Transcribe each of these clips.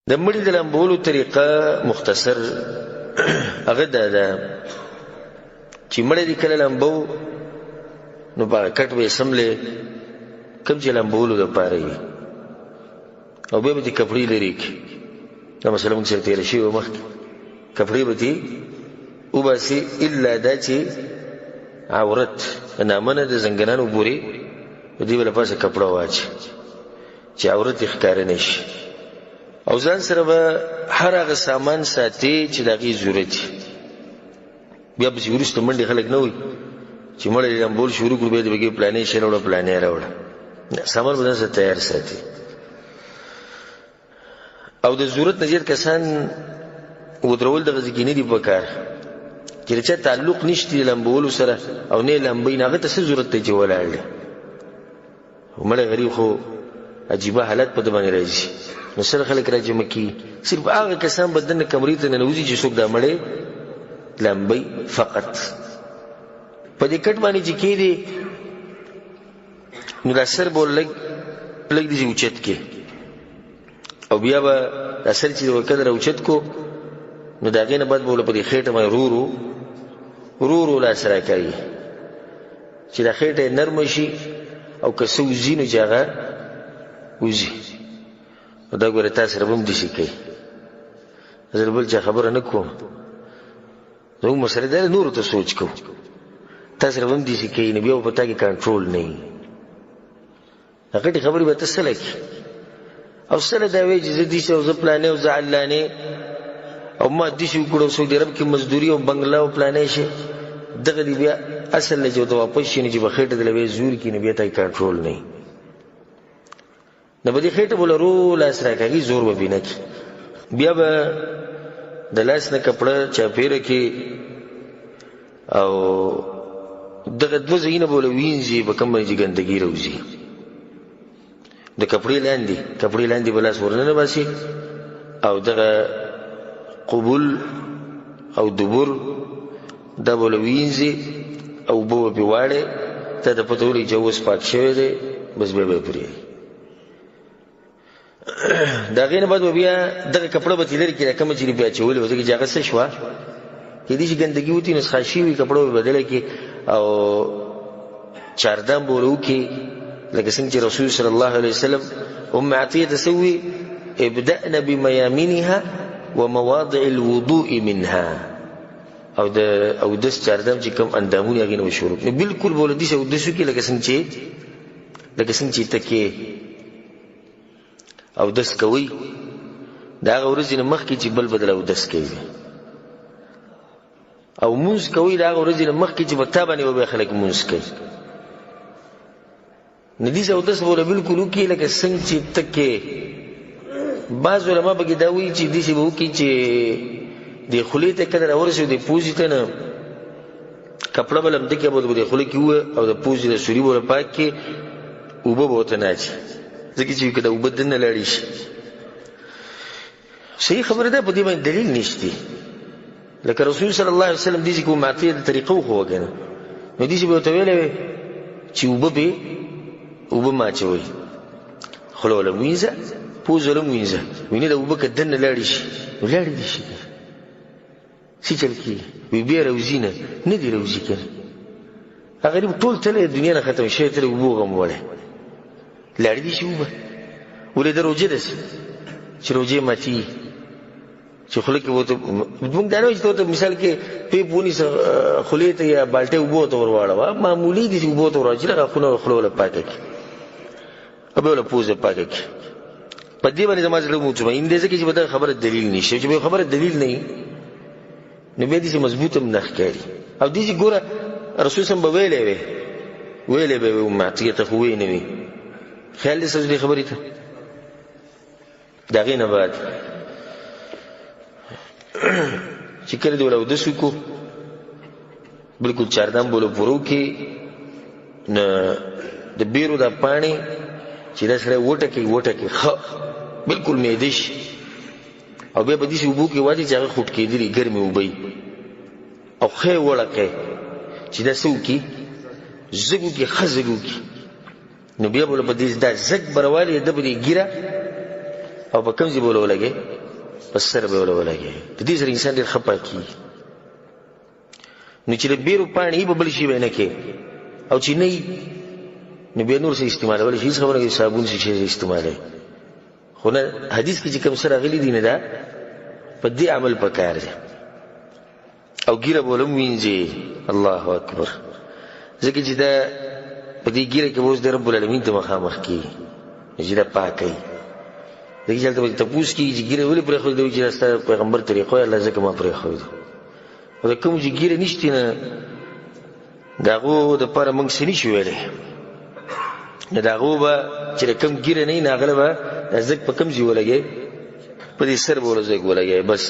د مړي د لامبولو طریقه مختصر هغه ده چې مړی دې کله لامبو نو په کټ به سملې کوم چې لامبولو دپاره وي او بیا به دې کپړې لرې کړي دا مسله موږ سره تېره شوې وه مخکې کپړې به دې وباسي الا دا چې عورت نامنه د زنګنانو پورې په دې به له پاسه کپړه واچي چې عورت یې ښکاره نه شي او ځان سره به هر هغه سامان ساتي چې د هغې ضرورت وي بیا پسې وروسته منډې خلک نه وي چې مړی لامبول شروع کړو بیا د بګې پلانې شی راوړه پلانې راوړه سامان به ځان سره تیار ساتي او د ضرورت نه زیات کسان ودرول دغه ځای کې نه دي په کار چې د چا تعلق نشته د لامبولو سره او نه یې لامبوي نو هغه ته څه ضرورت دی چې ولاړ دی مړی غریب خو عجیبه حالت په ده باندې راځي نو سره خلک راجمع کي صرف هغه کسان به دننه کمرې ته ننوځي چې څوک دا مړی لامبوي فقط په دې کټ باندې چې کېدی نو دا سر به لږ داسې اوچت کې او بیا به دا سر چې وکړه راوچت کو نو د هغې نه بعد به په دې خېټه باندې ورو لاس راکوي چې دا خېټه یې نرمه شي او که څه وځي نو چې هغه وځي نو دا ګوره تا سره به هم داسې کوي زه بل چا خبره نه کوم زموږ مسله دا ده نورو ته سوچ کوو تا سره به هم داسې کوي نو بیا به په تا کې کنټرول نه وي دا غټې خبرې به ته سله کړي او سله دا وایي چې زه داسې او زه پلانې او زه علانې او ما داسې وکړو سعودي عرب کې مزدوري او بنګله او پلانې شي دغه دې بیا اصل نه چې ورته واپس شي نو چې به خېټه دله بیا زور کړي نو بیا ته کنټرول نه وي نو به دې خېټه به له رو لاس راکاږي زور به بې نه کړي بیا به د لاس نه کپړه چاپېره کې او دغه دوه ځایونه به له وینځي په کوم باندې چې ګندګي راوځي د کپړې لاندې به لاس ورننه باسي او دغه قبول او دبر دا به له وینځي او اوبه به پرې واړې تا ته پته ولګي چې اوس پاک شوی دی بس بیا به یې پرېږدي د هغې نه بعد به بیا دغه کپړه به ترې لرې کړي کومه چې بیا اچولې وه ځکه چې هغه څه شوه کېدای شي ګندګي وتي نو خاشي وي کپړه به بدله کړي او چاردام به ورته وکړي لکه څنګه چې رسول صلی الله علیه وسلم ام عطیه ته څه ووي ابدأنا بمیامنها ومواضع الوضوء منها او د اودس چاردام چې کوم اندامونه هغې نه به شروع نو بلکل به له داسې اودس وکړي لکه څنګه چې تکې اودس کوي د هغه ورځې نه مخکې چې بل بدل اودس کوي او مونځ کوي د هغه ورځې نه مخکې چې په تا باندې به بیا خلک مونځ کوي نو داسې اودس به له بلکل وکړي لکه څنګه چې تکې بعض علما پکې دا وایي چې داسې به وکړي چې د خولې ته کله راورسېږي د پوزې ته نه کپړه به لمده کې به د خولې کې ووه او د پوزې د سوري به پاک کې اوبه به ورته نه اچي ځکه چې که د اوبه دننه لاړې شي صحیح خبره ده په دې باندې دلیل نشته لکه رسول صلی الله علیه وسلم داسې کوم معطیه د طریقه وښوه که نه نو داسې به ورته ویلی وی چې اوبه مه اچوئ خوله وله ووینځه پوز وله هم وینځه وینې د اوبه که دننه لاړې شي نو لاړې دې شي څه چل کېږي وی بیا روځي نه دې روځي که نه هغه غریب ټول تله دنیا نه ختم شوی تله اوبو غم وړی لاړې دې شي اوبه ولې د روژې داسې چې روژې ماتي چې خوله کې ورته موږ دا نه وایو چې ته ورته مثال کې پیپ ونیسه خولې ته یا بالټۍ اوبو ته ور واړوه معمولي داسې اوبو ته ور واړوه چې هغه خوله وله پاکه کړي او بیا وله پوزه پاکه کړي په دې باندې زما زړه مطمئن دی ځکه چې په دغه خبره دلیل نشته چې په خبره دلیل نه وي نو بیا داسې مضبوط هم نه ښکاري او داسې ګوره رسول صلی به ویلی به وي ام عطیه ته خو ویې نه وي خیال دی ستاسو دې خبرې ته د هغې نه بعد چې کله دې ول اودس وکړو بلکل چاردام به له پوره وکړي نو د بیرو دا پاڼې چې دا سړی وټکوي ښه بلکل معده شي او بیا به داسې اوبو کې واچي چې هغه خوټ کېدلي ګرمې اوبه او ښه یې وړکئ چې دا څه وکړي زږ وکړي ښه زږ وکړي نو بیا به له په دې دا زږ به راوالي ده به دې ګیره او په کوم ځای به له ولګې په سر به ولګي. د دې سره انسان ډېر خپه کیږي. نو چې د بیرو پاڼې به بل شي به نه کې او چې نه نو بیا نور څه استعمالولی شي. هېڅ خبره کوي صابون څه شی استعمالوي، خو نه حدیث کې چې کوم څه راغلي دي نه دا په دې عمل پکار دی. او ګیره به ولم وینځي. الله اکبر. ځکه چې دا په دې ګیره کې به اوس د رب العالمین ته مخامخ کېږي چې دا پاکوي. ځکه چې هلته به تپوس کېږي چې ګیره ولې پرېښودې وي چې دا ستا پیغمبر طریقه وایي. الله ځکه ما پرېښودې. او د کوم چې ګیره نشتې نه د هغو دپاره موږ څه نشو ویلی. نو د هغو به چې د کوم ګیره نه وي نو هغله به دا زګ په کوم ځای ولګوې؟ په دې سر به وله زګ ولګوې. بس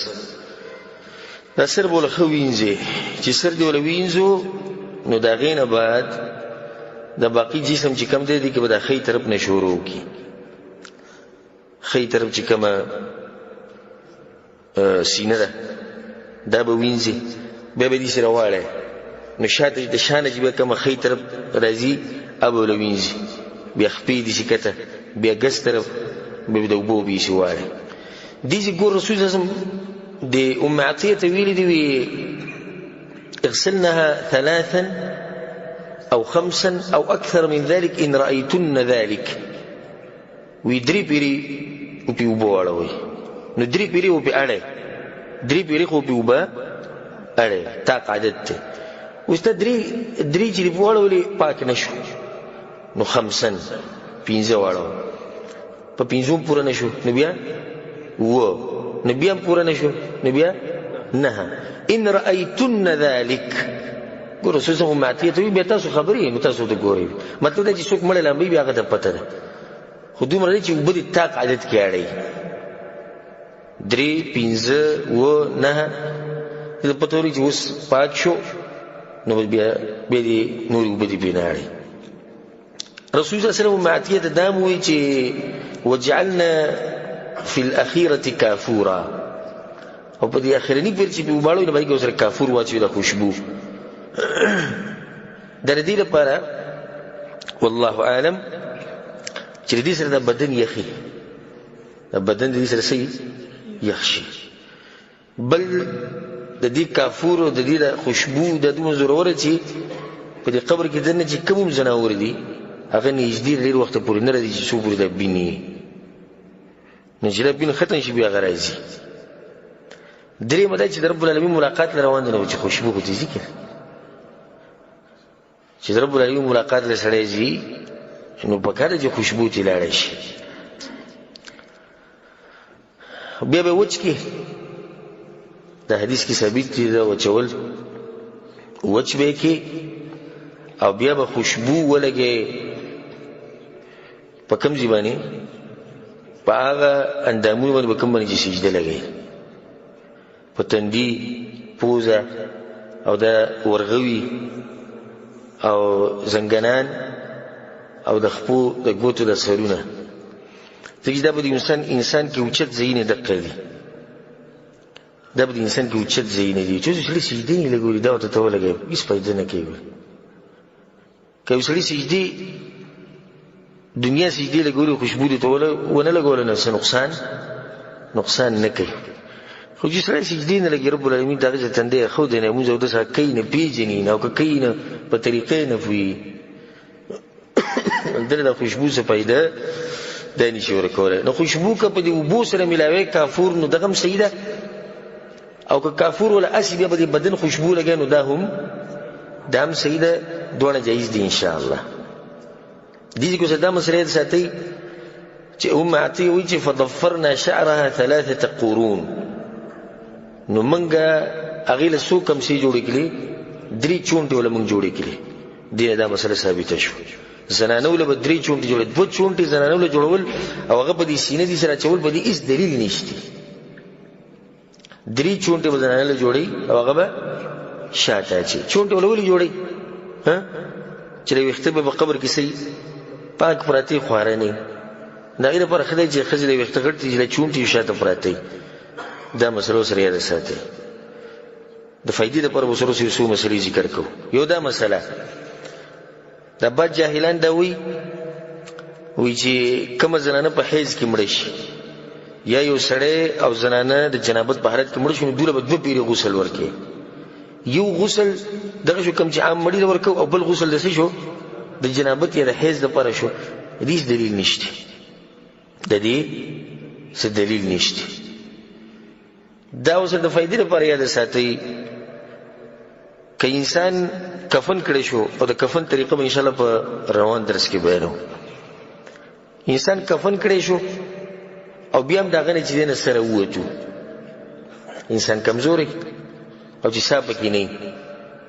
دا سر به وله ښه وینځې. چې سر دې وله وینځو نو د هغې نه بعد د باقي جسم چې کم دی که به دا ښی طرف نه شروع کړي. ښی طرف چې کومه سینه ده دا به وینځي. بیا به دې سره واړی نو شاته د شانه چې بیا کومه ښی طرف راځي هغه به وله وینځي. بیا خپې دې شي کته، بیا ګس طرف بیا د اوبو به یې شي واړی. دې چې ګور رسول صلی د ام عطیه ته ویلي دي وي اغسلنها 3 أو 5 أو أكثر من ذلك إن رأيتن ذلك. وی درې پیری او په اوبه واړوئ. نو درې پیری او په اړئ، درې پیری خو په اوبه اړئ. طاق عادت دی. اوس ته درې چې په واړولې پاک نه شو نو 5 5 واړو. په 5 پوره نه شو نو بیا نو بیا پوره نه شو نو بیا 9. إن رأيتن ذلك. ګور رسول صلی الله علیه وسلم بیا تاسو خبرې نو تاسو ته ګورئ. مطلب دا چې څوک مړ لامبي بیا هغه ته پته ده. خو دومره دی چې اوبه د طاق عادت کې اړئ. 3 5 9 د پته ولري چې اوس پاک شو نو بیا دې نورې اوبه دې پرې نه اړئ. رسول صلی الله علیه وسلم معتیه ته دا هم وایي چې وجعلنا فی الاخیرة کافورا. او په دې اخرني پیر چې په وباړو نه باندې کې سره کافور واچوي د خوشبو. د دې لپاره والله اعلم چې دې سره د بدن یخي، د بدن دې سره سي یخ شي. بل د دې کافور او د دې د خوشبو د دوه ضرورت چې په دې قبر کې دنه چې کوم زناور دي هغه نږدې ډېر وخت پورې نه راځي چې څو پورې د بیني نو چې بین ختم شي بیا غراځي. درې مده چې رب العالمین ملاقات روان دي نو چې خوشبو کوي ذکر چې رب العالمین ملاقات له سره زی نو په کار چې خوشبو تی لاړ شي. بیا به وچ کې د حدیث کې ثابت دي دا وچول وچ به کې او بیا به خوشبو ولګي په کوم ځای باندې په هغه اندامونو باندې به کوم باندې چې سجده لګي په تندي پوزه او د ورغوي او زنګنان او د خپو د ګوتو د سرونه. ځکه دا به د انسان کې اوچت ځایونه دقه دي. دا به د انسان کې اوچت ځایونه دي چې سړي سجدې نه لګولي دا ورته ته ولګوي هېڅ فایده نه کوي. که یو سړي سجدې دنیا سجدې لګولي خوشبو دې ته ونه لګوله نو څه نقصان نه کوي. خو چې سړی سجدې نه لګي رب العالمین د هغې څه تندی ښودی نه لمونځ اودس هغه کوي نه پېژني نه او که کوي نه په طریقې نه پوهېږي دله د خوشبو څه فایده دا نشي ورکولی. نو خوشبو که په دې اوبو سره ملاوی کافور نو دغه هم صحیح ده او که کافور ولا اسی بیا به د بدن خوشبو لګی نو دا هم صحیح ده. دواړه جایز دي انشاءالله. دې کې دا مسله ساتئ چې ام عطیه وایي چې فضفرنا شعرها 3 قرون. نو منګه هغې له څو کمسې جوړې کړې 3 چونټې وله موږ جوړې کړې. دې دا مسله ثابته شو. زنانو له به 3 چونټې جوړې 2 چونټې زنانو له جوړول او هغه په دې سینه دې سره اچول په دې هېڅ دلیل نشته. 3 چونټې به زنانو له جوړې او هغه به شاته اچي. چونټې وله ولې جوړې چې له ویښته به په قبر کې صحیح پاک پراتې خواره نه د هغې لپاره ښه دی چې ښځې له ویښته غټ دي چې له چونټې شاته پراته دا مسلو سره یاد ساتي. د فائدې لپاره به سره څو مسلې ذکر کوو. یو دا مسله د بعض جاهلان دا وایي چې کومه زنانه په حیض کې مړه شي یا یو سړی او زنانه د جنابت په حالت کې مړ شو نو دوی به 2 پیری غسل ورکړي. یو غسل دغه شو کوم چې عام مړی ورکو او بل غسل د څه شو د جنابت یا د حیض لپاره شو. هیڅ دلیل نشته، د دې څه دلیل نشته. دا اوس د فائدې لپاره یاد ساتئ که انسان کفن کړي شو او د کفن طریقه به ان شاء الله په روان درس کې بیانو. انسان کفن کړي شو او بیا هم داغه نه چې دنه سره ووتو، انسان کمزوري او چې صاحب کې نه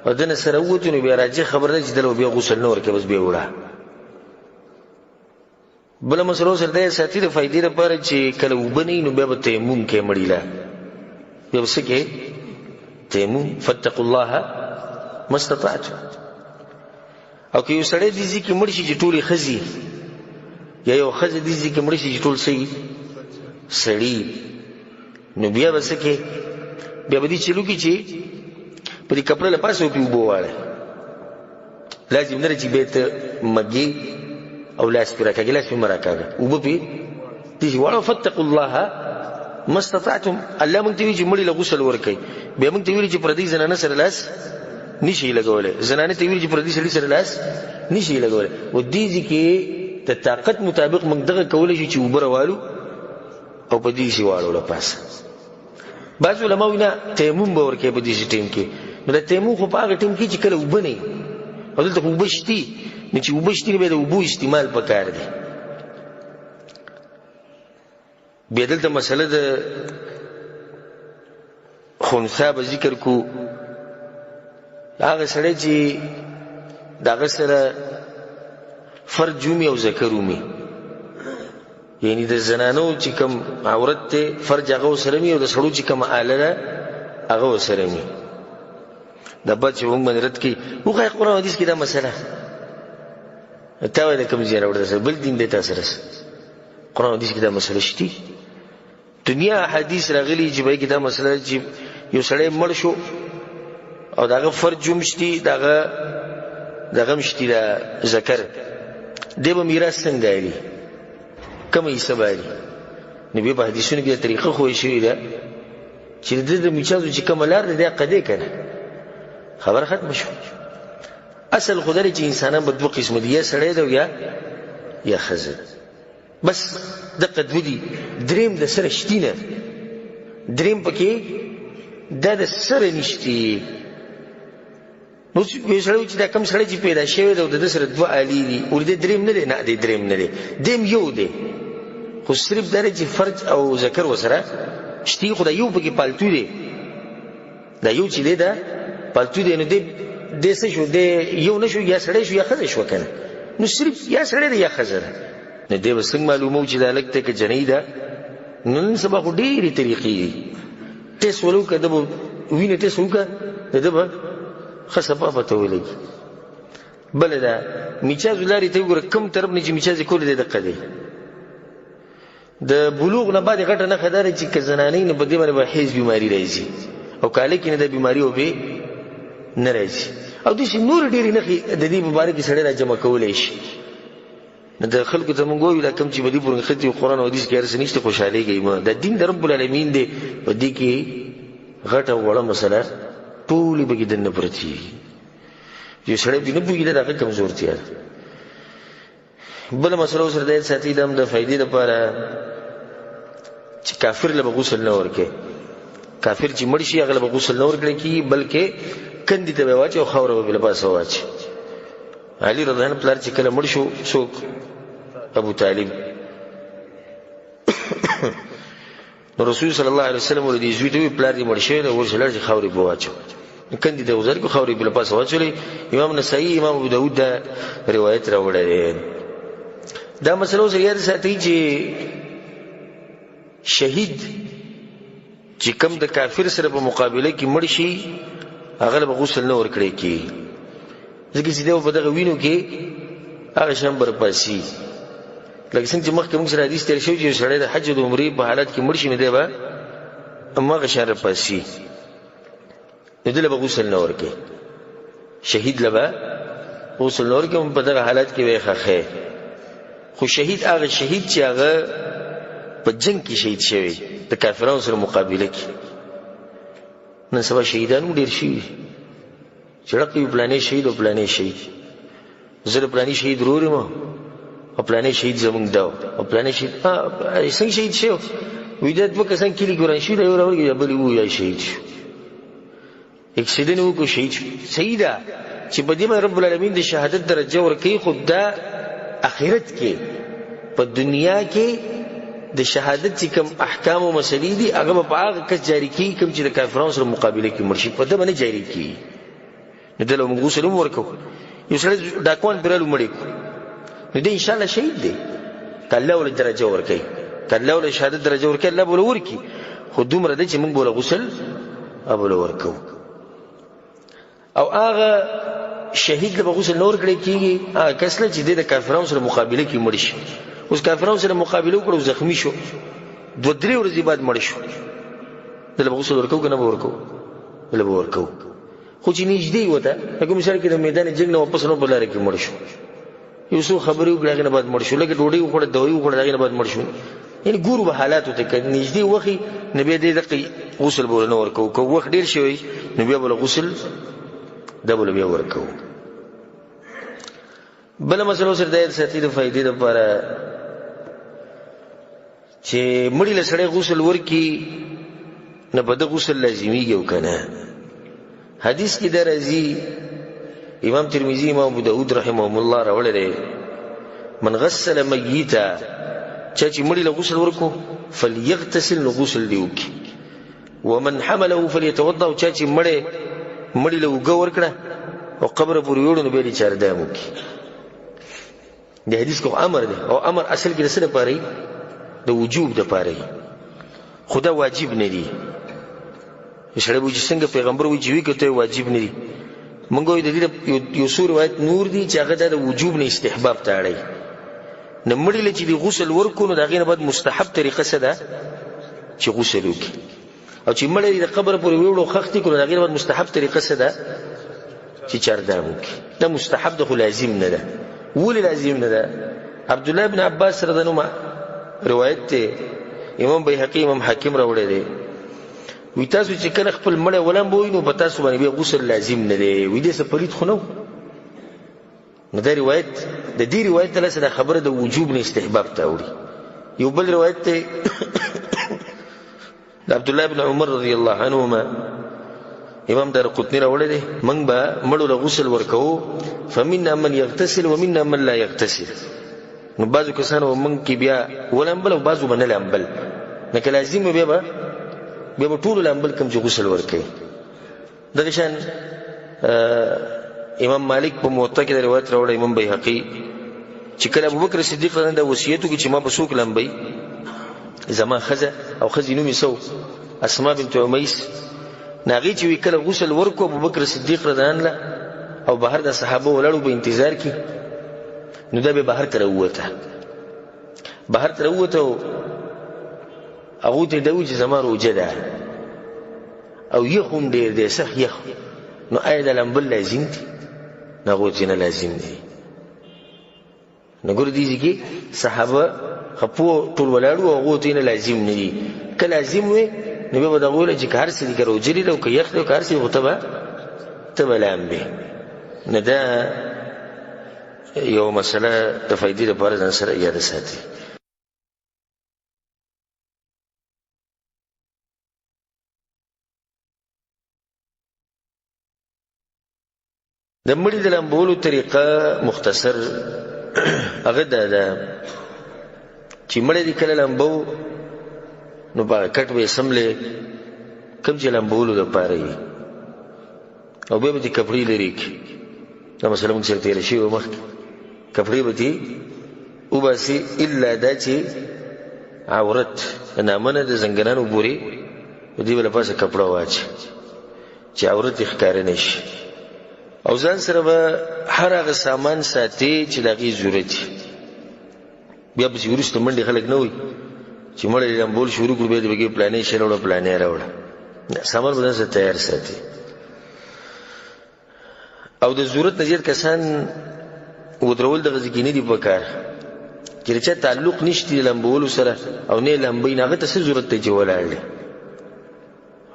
او دنه سره ووتو نو بیا راځي خبر ده چې دلته بیا غسل نه ورکه بس بیا وړه. بل مسلو سره د ساتي د فائدې لپاره چې کله وبني نو بیا به تیمم کې مړیلا بیا وسه کې تیمم فتقوا الله ما استطعتم. او که یو سړی دې ځکه مړ شي چې ټولې خزي یا یو خزه دې ځکه مړ شي چې ټول سي سړی نو بیا وسه کې بیا به دې چلو کې چې په دې کپړه لپاسه په وبواله لازم نه چې بیت مګي او لاس پر راکاږي لاس پر راکاږي وبپی دې وړو فتقوا الله ما استطعتم. الله مونږ ته وی چې مړی له غسل ورکي بیا مونږ ته ویل چې پردي زنانه سره لاس نشي لګولې، زنانه ته ویل چې پردي سړي سره لاس نشي لګولې. و دې ځکه د طاقت مطابق مونږ دغه کولای شي چې وبروالو او په دې شي واړو لپاسه. بعض علماء وینا تیمم به ورکه په دې ټیم کې. نو د تیمم خو په هغه ټیم کې چې کله وبني او دلته وبشتي نو چې وبشتي به د وبو استعمال پکار دی. بیا دلته مسله د خنثا به ذکر کو. هغه سړی چې دغه سره فرج ومي او ذکر ومي، یعنی د زنانو چې کوم عورت ته فرج هغه سره ومي او د سړو چې کوم آله ده هغه سره ومي. د بچ ومن رد کی وغه قرآن حدیث کې دا مسله ته وایي کوم ځای راوړل سره بل دین د تاسو سره قرآن حدیث کې دا مسله شتي. دنیا حدیث راغلی چې به کې دا مسله چې یو سړی مړ شو او داغه فرج مشتي داغه مشتي دا ذکر دیو میراث څنګه دی کومه حساب دی. نبی په حدیثونو کې طریقه خو شوی ده چې د میچازو چې کملار دی قضې کړي خبر ختم شو. اصل خدای چې انسانان په دوه قسم دي، یا سړی دی یا خزه. بس دقه دوی دریم د سره شتینه دریم پکې د سره نشتی. نو یو سړی چې دا کم سړی چې پیدا شوی دی د سره دوه علی دي او د دریم نه دی، نه دی دریم نه دی، دیم یو دی خو صرف دا چې فرج او ذکر وسره شتی. خدای یو پکې پالتو دی، دا یو چې دی دا پالتو دی. نو د څه شو دی یو نشو یا سړی شو یا خزه شو کنه. نو صرف یا سړی دی یا خزه ده. نه دی وسنګ معلومو چې دا لکته کې جنې ده. نن سبا خو ډېری طریقې ټیس ولو کده به وینه ټیس وکړه دغه خصفه پته ولګي. بل دا میچاز لري ته وګوره کوم طرف نه چې میچاز کول دي دقه دی. د بلوغ نه بعد غټه نه خدای چې کزنانې نه بده باندې حیض بیماری راځي او کاله کې نه د بیماری او به نه راځي او د نور ډېری نه د دې مبارک سره را جمع کولای شي. د خلکو ته مونږ ویل کوم چې بدی پرنګ خدي قرآن او حدیث کې هر څه نشته خوشاله کیما د دین د رب العالمین دی په دې کې غټه وړه مسله ټول به کې دنه پرتی یو سړی بینه پوهیږي دا کمزورتي ده. بل مسله سره د ساتي دم د فائدې لپاره چې کافر له غسل نه ورکه، کافر چې مړ شي هغه له غسل نه ورکړي کی بلکې کندې ته واچي او خوره به لباس واچي. علي رضی الله عنه پلار چې کله مړ شو څوک ابو طالب نو رسول صلی الله علیه وسلم ولدي زوی ته پلار دې مړ شوی او ورسره چې خوري بو واچو کندې ته وزر کو خوري بل پاس واچولې. امام نسائی امام ابو داود دا روایت راوړل. دا مسله سره یاد ساتي چې شهید چې کوم د کافر سره په مقابله کې مړ شي هغه له غسل نه ورکړي کی ځکه چې دا په دغه وینو کې هغه شم برپاسي. لکه څنګه چې مخکې موږ سره حدیث تیر شو چې سړی د حج او عمرې په حالت کې مړ شي نه دی به امغه شر پاسي نو دله به غسل نه ورکړي. شهید لبا غسل نه ورکړي په دغه حالت کې وي خخه. خو شهید هغه شهید چې هغه په جنگ کې شهید شوی د کافرانو سره مقابله کې. نن سبا شهیدان ډېر شوي چې ړق وي پلانې شهید او پلانې شهید. زه د پلانې شهید ورور یم او پلانې شهید زمونږ دا او پلانې شهید څنګه شهید شو؟ وایي دا دوه کسان کلي کې وران شوي دا یو راورګي بل ووایي شهید شو. اکسیډنټ وکړو شهید شو. صحیح ده چې په دې باندې رب العالمین د شهادت درجه ورکوي، خو دا آخرت کې په دنیا کې د شهادت چې کوم احکام او مسلې دي هغه به په هغه کس جاری کیږي کوم چې د کافرانو سره مقابله کې مړ شي، په ده باندې جاری کیږي. نو دله موږ غسل هم ورکوو. یو سړی ډاکوان پرلو مړی کړو نو دی انشاءالله شهید دی که الله ورله درجه ورکوي، که الله ورله شهادت درجه ورکوي الله به ورله ورکړي، خو دومره دی چې موږ به ورله غسل ورله ورکوو. او هغه شهید له به غسل نه ورکړی کېږي هغه کس له چې دی د کافرانو سره مقابله کې مړ شي. اوس کافرانو سره مقابله وکړو زخمی شو 2-3 ورځې بعد مړ شو، دله به غسل ورکوو که نه به ورکوو؟ دله به ورکوو. خو چې نږدې وته لکه مثال کې د میدان جنګ نه واپس نو په لاره کې مړ شو، یو څو خبرې وکړې هغې نه بعد مړ شو، لکه ډوډۍ وخوړه دوایي وخوړه هغې نه بعد مړ شو. یعنې ګورو به حالاتو ته که نږدې وخي نو بیا دې دقې غسل به ورله نه ورکوو، که وخت ډېر شوی نو بیا به له غسل دا به له بیا ورکوو. بله مسله سره دا یاد ساتي د فایدې دپاره چې مړي له سړی غسل ورکړي نه په ده غسل لازمیږي او که نه. حدیث کې دا راځي امام ترمذی امام ابو داود رحمهم الله راوړی دی من غسل میتا چا چې مړي له غسل ورکو فلیغتسل نو غسل دې وکړي، ومن حمله فلیتوضا او چا چې مړي له اوږه ورکړه او قبر پورې وړو نو بیا دې چاردام وکړي. د حدیث کو امر دی او امر اصل کې د څه دپاره وي؟ د وجوب دپاره وي، خو دا واجب نه دي. سړی وایي چې څنګه پیغمبر وایي چې وي که ته واجب نه دي. موږ وایو د دې یو څو روایت نور دي چې هغه دا د وجوب نه استحباب ته اړوي. نو مړي له چې د غسل ورکړو نو د هغې نه بعد مستحب طریقه څه ده چې غسل وکړي، او چې مړی د قبر پورې ویوړو خښتې کړو د هغې نه بعد مستحب طریقه څه ده چې چاردام وکړي. دا مستحب ده خو لازم نه ده. ولې لازم نه ده؟ عبدالله بن عباس رضی الله عنهما روایت دی امام بیهقي امام حاکم راوړی دی، وی تاسو چې کله خپل مړی ولامبوئ نو په تاسو باندې بیا غسل لازم نه دی. وی دې څه پلید خو نه و. نو دا روایت د دې روایت ته دا خبره د وجوب نه استحباب ته اوړي. یو بل روایت دی د عبدالله بن عمر رضی الله عنهما امام دارقطني راوړی دی موږ به مړو له غسل ورکوو فمنا من یغتسل ومنا من لا یغتسل. نو بعضو کسانو موږ کې بیا ولامبل او بعضو به نه لامبل، لکه لازم بیا به ټولو لامبل کوم چې غسل ورکوي. دغه شان امام مالک په موطا کې د روایت راوړی امام بیهقي چې کله ابوبکر صدیق رضی الله وصیت وکړي چې ما به څوک لامبئ زما ښځه او ښځې نوم یې څه اسما بنت عمیس. نو هغې چې وي کله غسل ورکړو ابوبکر صدیق رضی الله عنه او بهر د صحابه ولاړو به انتظار کړي، نو دا به بهر ته راووته. بهر ته راووته او هغو ته یې دا وویل چې زما روژه ده او یخ هم ډېر دی سخت یخ، نو آیا دا لامبل لازم دي؟ نو هغو ته نه لازم دي. نو ګوره دې کې صحابه خپو ټول ولاړو او هغو ته نه لازم نه دي. که لازم وي نو بیا به دغه ویله چې که هر څه دي که روژه دي او که یخ دی او که هر څه دي خو ته به لامبې. نو دا یو مسله د فایدې لپاره ځان سره یاده ساتي. د مړي د لامبولو طریقه مختصر هغه دا ده چې مړی دې کله لامبو نو په کټ به یې سملې کوم چې لامبولو دپاره وي او بیا به دې کپړې لرې کړي. دا مسله موږ سره تېره شوې وه مخکې. کپړې به دې وباسي الا دا چې عورت نامنه د زنګنانو بورې په دې به له پاسه کپړه واچي چې عورت یې ښکاره نه شي، او ځان سره به هر هغه سامان ساتي چې د هغې ضرورت وي. بیا پسې وروسته منډې خلک نه وایي چې مړی لامبول شروع کړو بیا دې بګې پلانې شی راوړه پلانې راوړه. سامان به ځان سره تیار ساتي. او د ضرورت نه زیات کسان ودرول دغه ځای کې نه دي په کار چې چې چا تعلق نشته لمبولو سره او نه لمبې نه، هغه ته څه ضرورت دی چې ولاړ دی؟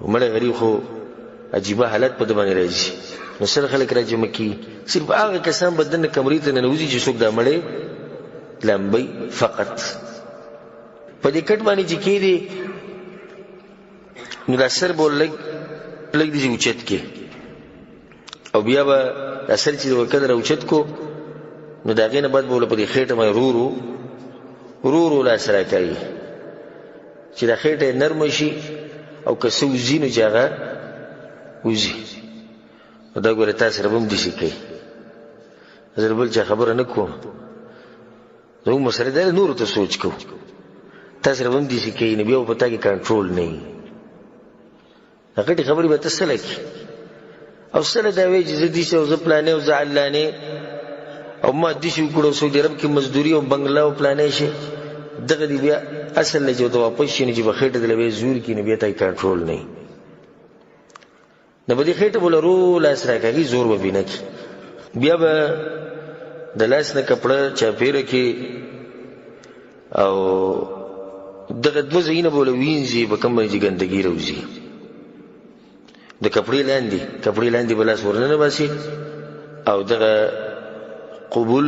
مړی غریب خو عجیبه حالت په ده باندې راځي. نو سره خلک راجمع کي، صرف هغه کسان به دننه کمرې ته ننوځي چې څوک دا مړی لمبۍ فقط. په دې کټ باندې چې کېدی نو دا سر به لږ داسې اوچت کې، او بیا به دا سر چې وکړه راوچت کو نو د هغې نه بعد به ورله په دې خېټه باندې ورو لاس راکوي چې دا خېټه یې نرمه شي، او که څه وځي نو چې هغه وځي. نو دا ګوره تا سره به هم داسې کوي. زه بل چا خبره نه کوم، زموږ مسله دا نورو ته سوچ کوو. تا سره به هم داسې کوي، نو بیا به په تا کې کنټرول نه وي. دا غټې خبرې به ته سله کړي، او سله دا وایي چې زه داسې او زه پلانې او زه علانې او ما داسې وکړو سعودي عرب کې مزدوري او بنګله او پلانې شي. دغه دی بیا اصل نه چې ورته واپس شي نو چې به خېټه دله بیا زور کړي، نو بیا ته یې کنټرول نه وي. نو به دې خېټه به له لاس راکاږي، زور به پرې نه کړي. بیا به د لاس نه کپړه چاپېره کړي او دغه دوه ځایونه به له وینځي په کوم باندې چې ګندګي راوځي. د کپړې لاندې به لاس ورننه باسي، او دغه قبول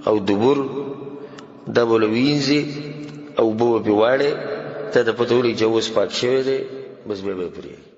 او دبر دا به له وینځي او اوبه به پرې واړې، تا ته پته ولګي چې اوس پاک شوی دی، بس بیا به یې پرېږدي.